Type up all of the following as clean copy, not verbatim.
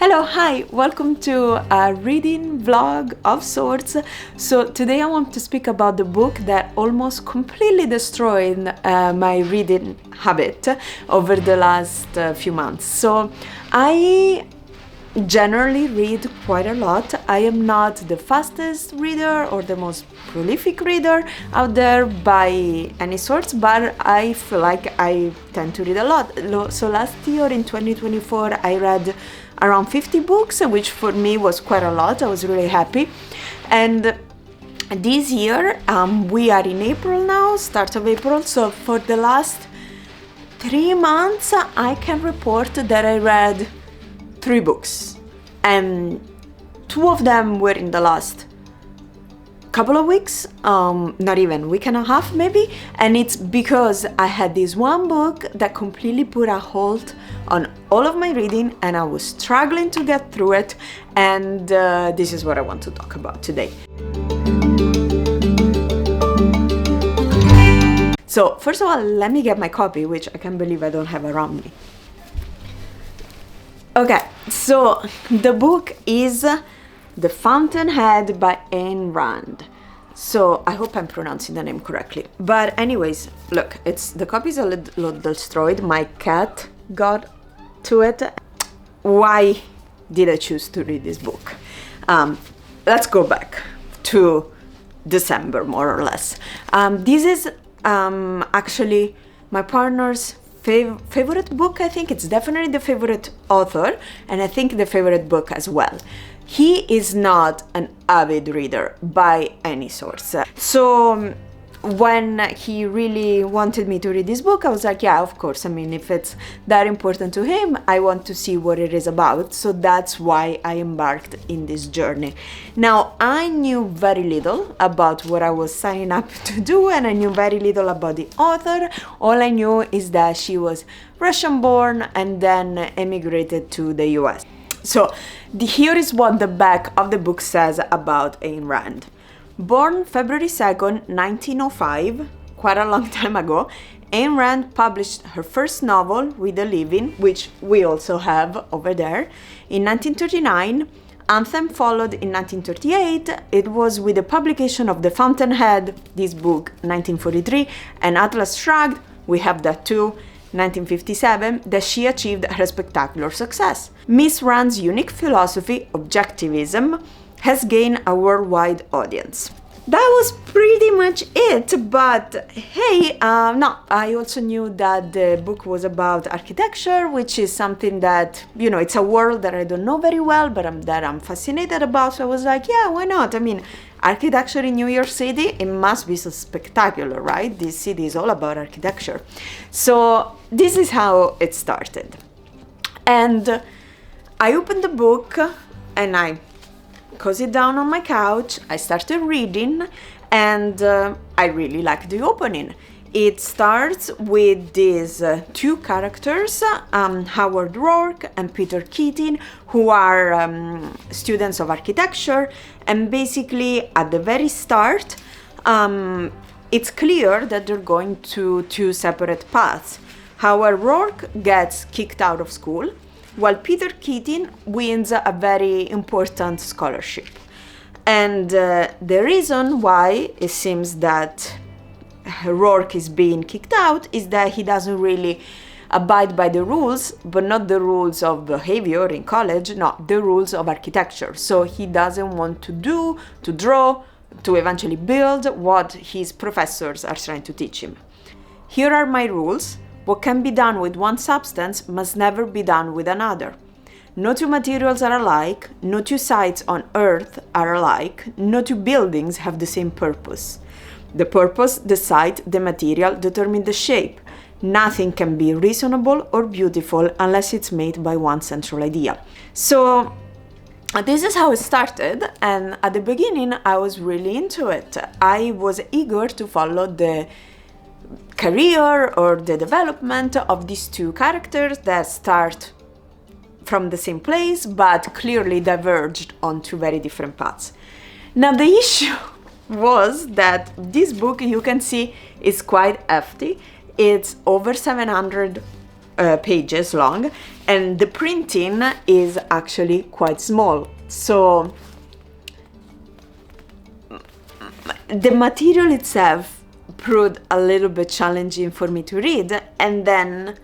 Hello, hi, welcome to a reading vlog of sorts. So today I want to speak about the book that almost completely destroyed my reading habit over the last few months. So I generally read quite a lot. I am not the fastest reader or the most prolific reader out there by any sorts, but I feel like I tend to read a lot. So last year in 2024 I read around 50 books, which for me was quite a lot. I was really happy. And this year we are in April now, start of April, so for the last 3 months I can report that I read 3 books, and 2 of them were in the last couple of weeks, not even week and a half maybe, and it's because I had this one book that completely put a halt on all of my reading and I was struggling to get through it, and this is what I want to talk about today. So first of all, let me get my copy, which I can't believe I don't have around me. Okay, so the book is The Fountainhead by Ayn Rand. So I hope I'm pronouncing the name correctly. But anyways, look, the copy is a little destroyed. My cat got to it. Why did I choose to read this book? Let's go back to December, more or less. This is actually my partner's favorite book. I think it's definitely the favorite author, and I think the favorite book as well. He is not an avid reader by any source. So when he really wanted me to read this book, I was like, yeah, of course. I mean, if it's that important to him, I want to see what it is about. So that's why I embarked in this journey. Now, I knew very little about what I was signing up to do, and I knew very little about the author. All I knew is that she was Russian-born and then emigrated to the US. So here is what the back of the book says about Ayn Rand. Born February 2nd, 1905, quite a long time ago, Ayn Rand published her first novel, With a Living, which we also have over there, in 1939. Anthem followed in 1938. It was with the publication of The Fountainhead, this book, 1943, and Atlas Shrugged, we have that too, 1957, that she achieved her spectacular success. Miss Rand's unique philosophy, objectivism, has gained a worldwide audience. That was pretty much it, but hey, no, I also knew that the book was about architecture, which is something that, you know, it's a world that I don't know very well, but I'm fascinated about, so I was like, yeah, why not? I mean, architecture in New York City, it must be so spectacular, right? This city is all about architecture. So this is how it started. And I opened the book and I cozy down on my couch, I started reading, and I really liked the opening. It starts with these 2 characters, Howard Rourke and Peter Keating, who are students of architecture, and basically at the very start, it's clear that they're going to 2 separate paths. Howard Rourke gets kicked out of school, while Peter Keating wins a very important scholarship. And the reason why it seems that Rourke is being kicked out is that he doesn't really abide by the rules, but not the rules of behavior in college, not the rules of architecture. So he doesn't want to draw, to eventually build what his professors are trying to teach him. Here are my rules. What can be done with one substance must never be done with another. No 2 materials are alike, no 2 sites on Earth are alike, no 2 buildings have the same purpose. The purpose, the site, the material determine the shape. Nothing can be reasonable or beautiful unless it's made by one central idea. So this is how it started, and at the beginning I was really into it. I was eager to follow the career or the development of these 2 characters that start from the same place but clearly diverged on 2 very different paths. Now the issue was that this book, you can see, is quite hefty. It's over 700 pages long, and the printing is actually quite small. So the material itself proved a little bit challenging for me to read, and then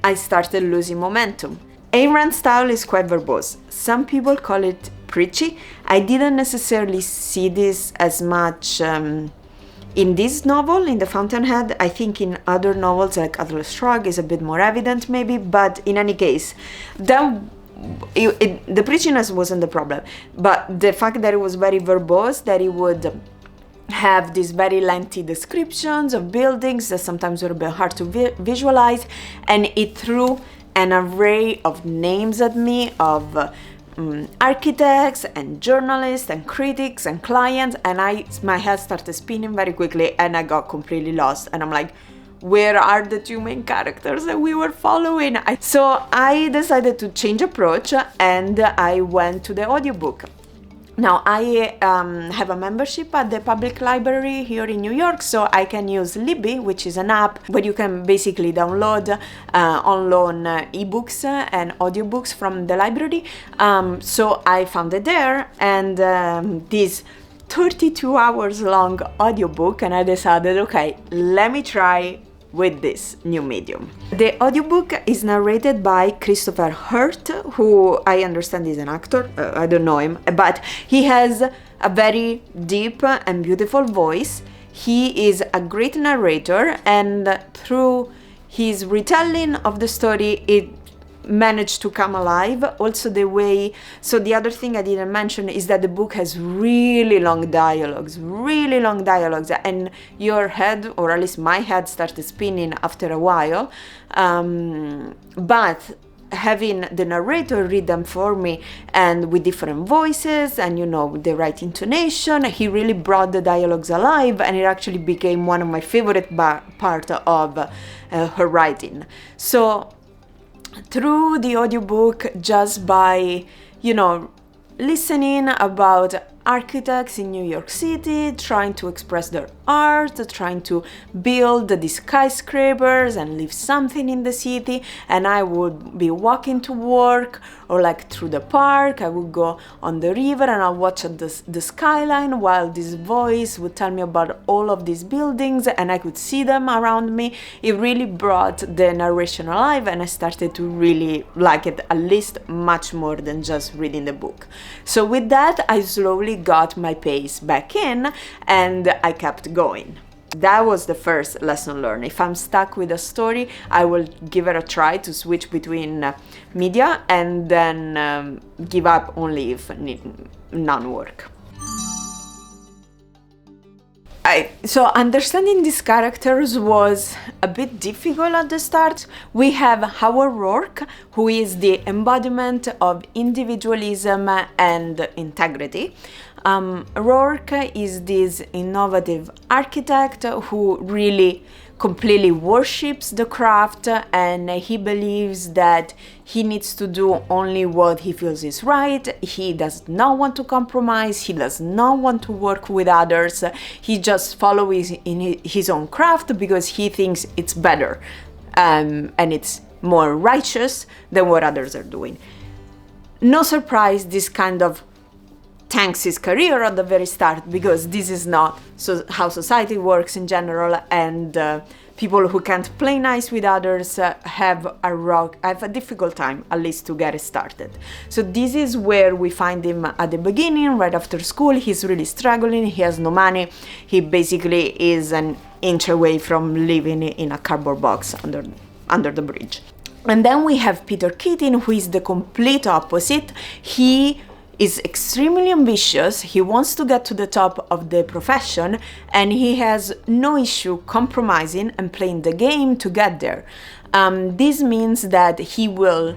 I started losing momentum. Ayn Rand's style is quite verbose. Some people call it preachy. I didn't necessarily see this as much in this novel, in the Fountainhead. I think in other novels like Atlas Shrugged is a bit more evident maybe, but in any case, the preachiness wasn't the problem, but the fact that it was very verbose, that it would have these very lengthy descriptions of buildings that sometimes were a bit hard to visualize, and it threw an array of names at me of architects and journalists and critics and clients, and my head started spinning very quickly and I got completely lost, and I'm like, where are the two main characters that we were following? So I decided to change approach and I went to the audiobook. Now, I have a membership at the public library here in New York, so I can use Libby, which is an app where you can basically download on loan ebooks and audiobooks from the library. So I found it there, and this 32 hours long audiobook, and I decided, okay, let me try with this new medium. The audiobook is narrated by Christopher Hurt, who I understand is an actor. I don't know him, but he has a very deep and beautiful voice. He is a great narrator, and through his retelling of the story, it managed to come alive. Also the way, so the other thing I didn't mention is that the book has really long dialogues, and your head, or at least my head, started spinning after a while, but having the narrator read them for me and with different voices and the right intonation, he really brought the dialogues alive, and it actually became one of my favorite part of her writing. So through the audiobook, just by listening about architects in New York City trying to express their art, trying to build these skyscrapers and leave something in the city, and I would be walking to work or like through the park. I would go on the river and I'll watch the skyline while this voice would tell me about all of these buildings, and I could see them around me. It really brought the narration alive, and I started to really like it, at least much more than just reading the book. So with that, I slowly got my pace back in and I kept going. That was the first lesson learned. If I'm stuck with a story, I will give it a try to switch between media, and then give up only if none work. So understanding these characters was a bit difficult at the start. We have Howard Rourke, who is the embodiment of individualism and integrity. Rourke is this innovative architect who really completely worships the craft, and he believes that he needs to do only what he feels is right. He does not want to compromise. He does not want to work with others. He just follows in his own craft because he thinks it's better, and it's more righteous than what others are doing. No surprise, this kind of tanks his career at the very start, because this is not how society works in general, and people who can't play nice with others have a difficult time, at least, to get started. So this is where we find him at the beginning, right after school. He's really struggling, he has no money, he basically is an inch away from living in a cardboard box under the bridge. And then we have Peter Keating, who is the complete opposite. He is extremely ambitious, he wants to get to the top of the profession, and he has no issue compromising and playing the game to get there. This means that he will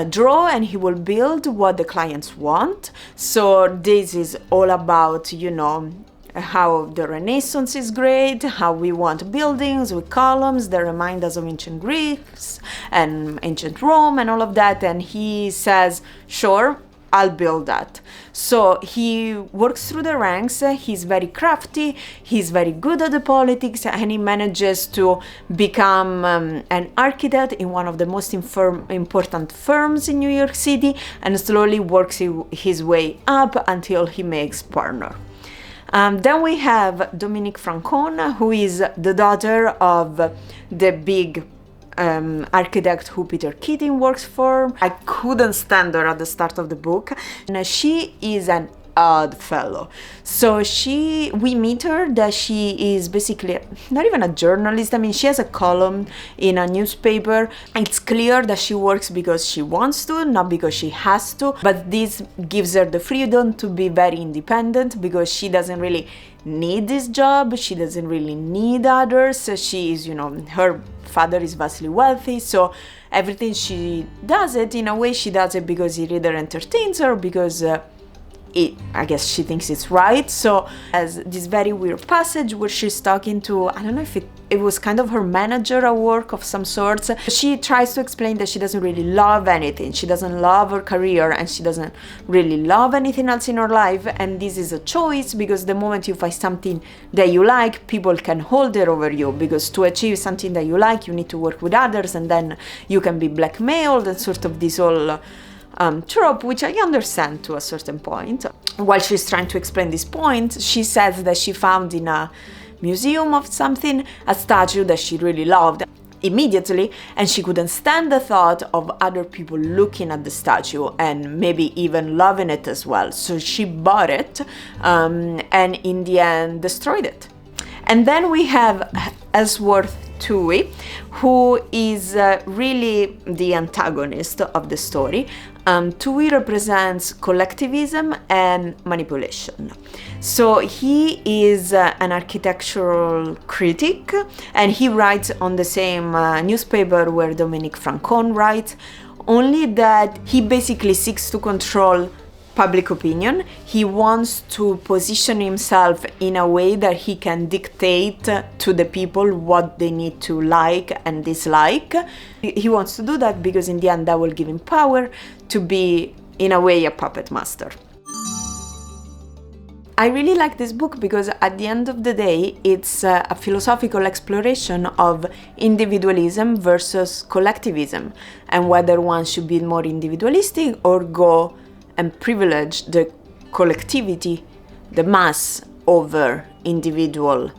draw and he will build what the clients want. So this is all about, how the Renaissance is great, how we want buildings with columns that remind us of ancient Greece and ancient Rome and all of that. And he says, sure, I'll build that. So he works through the ranks, he's very crafty, he's very good at the politics, and he manages to become an architect in one of the most important firms in New York City, and slowly works his way up until he makes partner. Then we have Dominique Francon, who is the daughter of the big architect who Peter Keating works for. I couldn't stand her at the start of the book, and she is an odd fellow. So we meet her that she is basically not even a journalist. I mean, she has a column in a newspaper. It's clear that she works because she wants to, not because she has to, but this gives her the freedom to be very independent because she doesn't really need this job, she doesn't really need others. She is, her father is vastly wealthy, so everything she does it, in a way she does it because it either entertains her, because I guess she thinks it's right. So as this very weird passage where she's talking to, I don't know if it was kind of her manager at work of some sorts. She tries to explain that she doesn't really love anything. She doesn't love her career and she doesn't really love anything else in her life. And this is a choice because the moment you find something that you like, people can hold it over you, because to achieve something that you like, you need to work with others and then you can be blackmailed, and sort of this whole trope, which I understand to a certain point. While she's trying to explain this point, she says that she found in a museum of something a statue that she really loved immediately, and she couldn't stand the thought of other people looking at the statue and maybe even loving it as well. So she bought it and in the end destroyed it. And then we have Ellsworth Toohey, who is really the antagonist of the story. Toohey represents collectivism and manipulation. So he is an architectural critic, and he writes on the same newspaper where Dominique Francon writes, only that he basically seeks to control public opinion. He wants to position himself in a way that he can dictate to the people what they need to like and dislike. He wants to do that because in the end that will give him power to be, in a way, a puppet master. I really like this book because at the end of the day it's a philosophical exploration of individualism versus collectivism, and whether one should be more individualistic or go and privilege the collectivity, the mass, over individual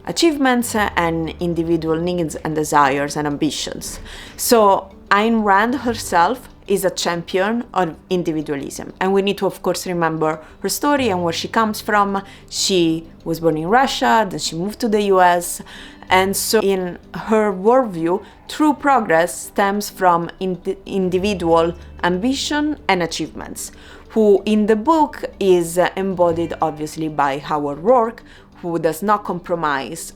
achievements and individual needs and desires and ambitions. So Ayn Rand herself is a champion of individualism, and we need to of course remember her story and where she comes from. She was born in Russia, then she moved to the US, and so in her worldview, true progress stems from individual ambition and achievements, who in the book is embodied obviously by Howard Rourke, who does not compromise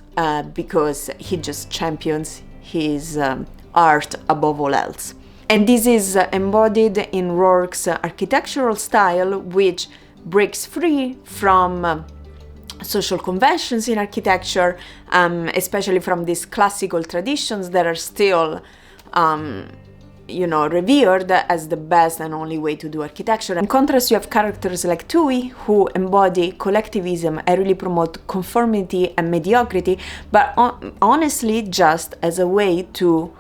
because he just champions his art above all else. And this is embodied in Rourke's architectural style, which breaks free from social conventions in architecture, especially from these classical traditions that are still, revered as the best and only way to do architecture. In contrast, you have characters like Toohey, who embody collectivism and really promote conformity and mediocrity, but honestly just as a way to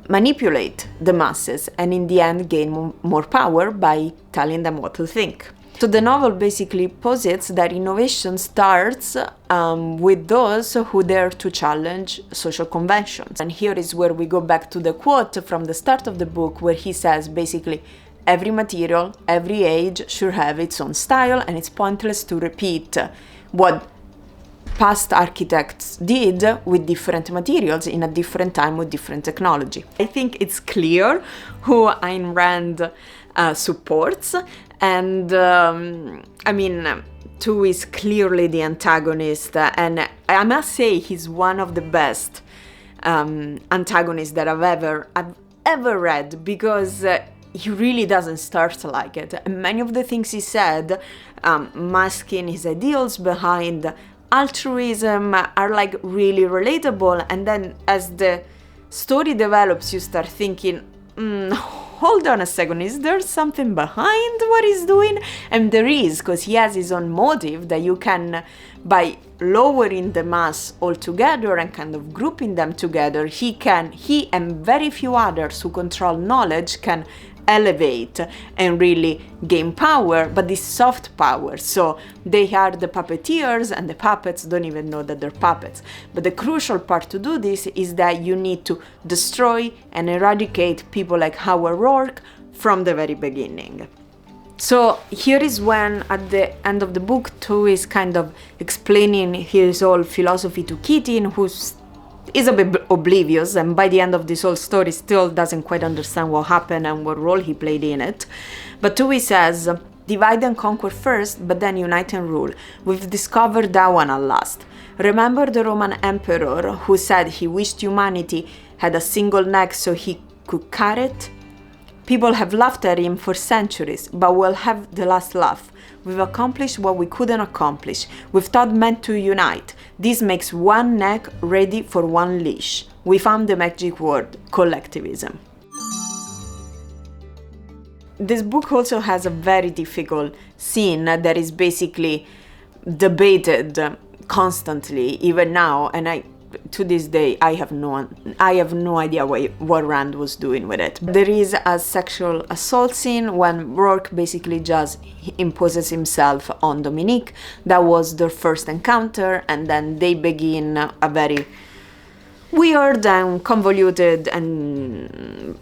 manipulate the masses and in the end gain more power by telling them what to think. So the novel basically posits that innovation starts with those who dare to challenge social conventions. And here is where we go back to the quote from the start of the book, where he says basically every material, every age should have its own style, and it's pointless to repeat what past architects did with different materials in a different time with different technology. I think it's clear who Ayn Rand supports, and Toohey is clearly the antagonist, and I must say he's one of the best antagonists that I've ever read, because he really doesn't start like it. And many of the things he said, masking his ideals behind altruism, are like really relatable, and then as the story develops you start thinking, hold on a second, is there something behind what he's doing? And there is, because he has his own motive that you can, by lowering the mass altogether and kind of grouping them together, he and very few others who control knowledge can elevate and really gain power, but this soft power. So they are the puppeteers, and the puppets don't even know that they're puppets. But the crucial part to do this is that you need to destroy and eradicate people like Howard Rourke from the very beginning. So here is when, at the end of the book, Tui is kind of explaining his whole philosophy to Keating, who is a bit oblivious, and by the end of this whole story still doesn't quite understand what happened and what role he played in it. But Tui says, divide and conquer first, but then unite and rule. We've discovered that one at last. Remember the Roman emperor who said he wished humanity had a single neck so he could cut it? People have laughed at him for centuries, but we'll have the last laugh. We've accomplished what we couldn't accomplish. We've thought meant to unite. This makes one neck ready for one leash. We found the magic word, collectivism. This book also has a very difficult scene that is basically debated constantly, even now, and to this day, I have no idea what Rand was doing with it. There is a sexual assault scene when Rourke basically just imposes himself on Dominique. That was their first encounter, and then they begin a very weird and convoluted and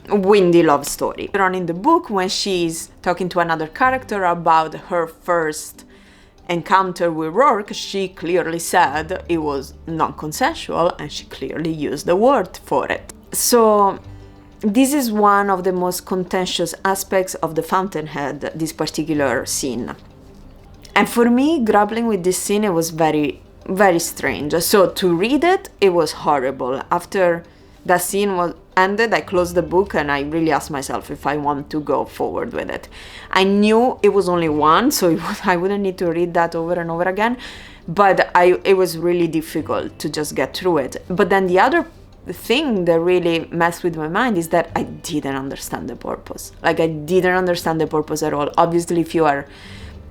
windy love story. Later on in the book, when she's talking to another character about her first encounter with Rourke, she clearly said it was non-consensual, and she clearly used the word for it. So this is one of the most contentious aspects of the Fountainhead, this particular scene. And for me, grappling with this scene, it was very, very strange. So to read it, it was horrible. After that scene was ended, I closed the book and I really asked myself if I want to go forward with it. I knew it was only one, so I wouldn't need to read that over and over again, but it was really difficult to just get through it. But then the other thing that really messed with my mind is that I didn't understand the purpose. Like, I didn't understand the purpose at all. Obviously, if you are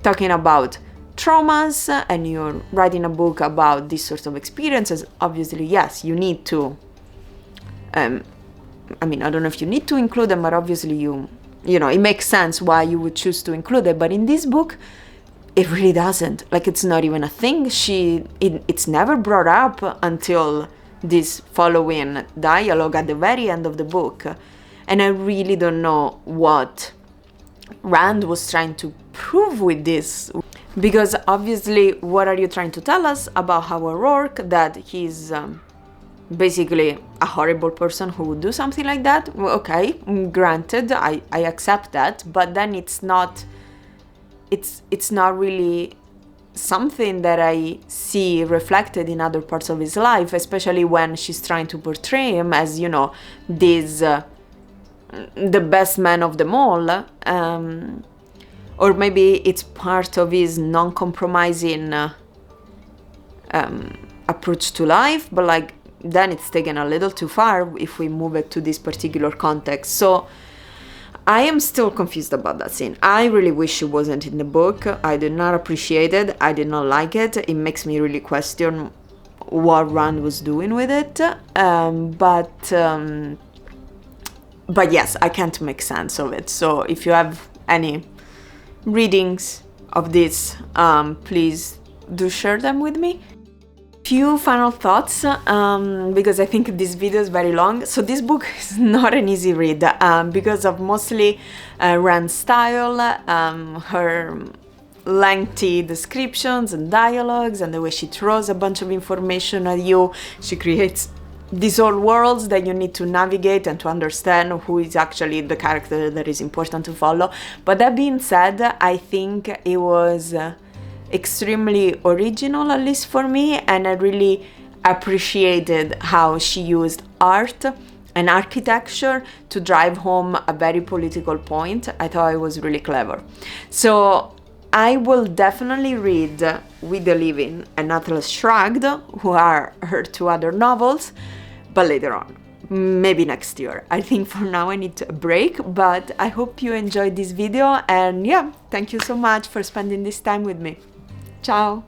talking about traumas and you're writing a book about these sorts of experiences, obviously, yes, you need to I don't know if you need to include them, but obviously you know, it makes sense why you would choose to include it. But in this book, it really doesn't. Like, it's not even a thing. It's never brought up until this following dialogue at the very end of the book. And I really don't know what Rand was trying to prove with this. Because obviously, what are you trying to tell us about Howard Rourke? That he's basically a horrible person who would do something like that? Well, okay, granted, I accept that, but then it's not really something that I see reflected in other parts of his life, especially when she's trying to portray him as, you know, this the best man of them all, or maybe it's part of his non-compromising approach to life, but like, then it's taken a little too far if we move it to this particular context. So I am still confused about that scene. I really wish it wasn't in the book. I did not appreciate it. I did not like it. It makes me really question what Rand was doing with it. But yes, I can't make sense of it. So if you have any readings of this, please do share them with me. Few final thoughts, because I think this video is very long. So this book is not an easy read because of mostly Rand's style, her lengthy descriptions and dialogues, and the way she throws a bunch of information at you. She creates these whole worlds that you need to navigate and to understand who is actually the character that is important to follow. But that being said, I think it was extremely original, at least for me, and I really appreciated how she used art and architecture to drive home a very political point. I thought it was really clever. So I will definitely read We the Living and Atlas Shrugged, who are her two other novels, but later on. maybe next year. I think for now I need a break, but I hope you enjoyed this video, and yeah, thank you so much for spending this time with me. Ciao!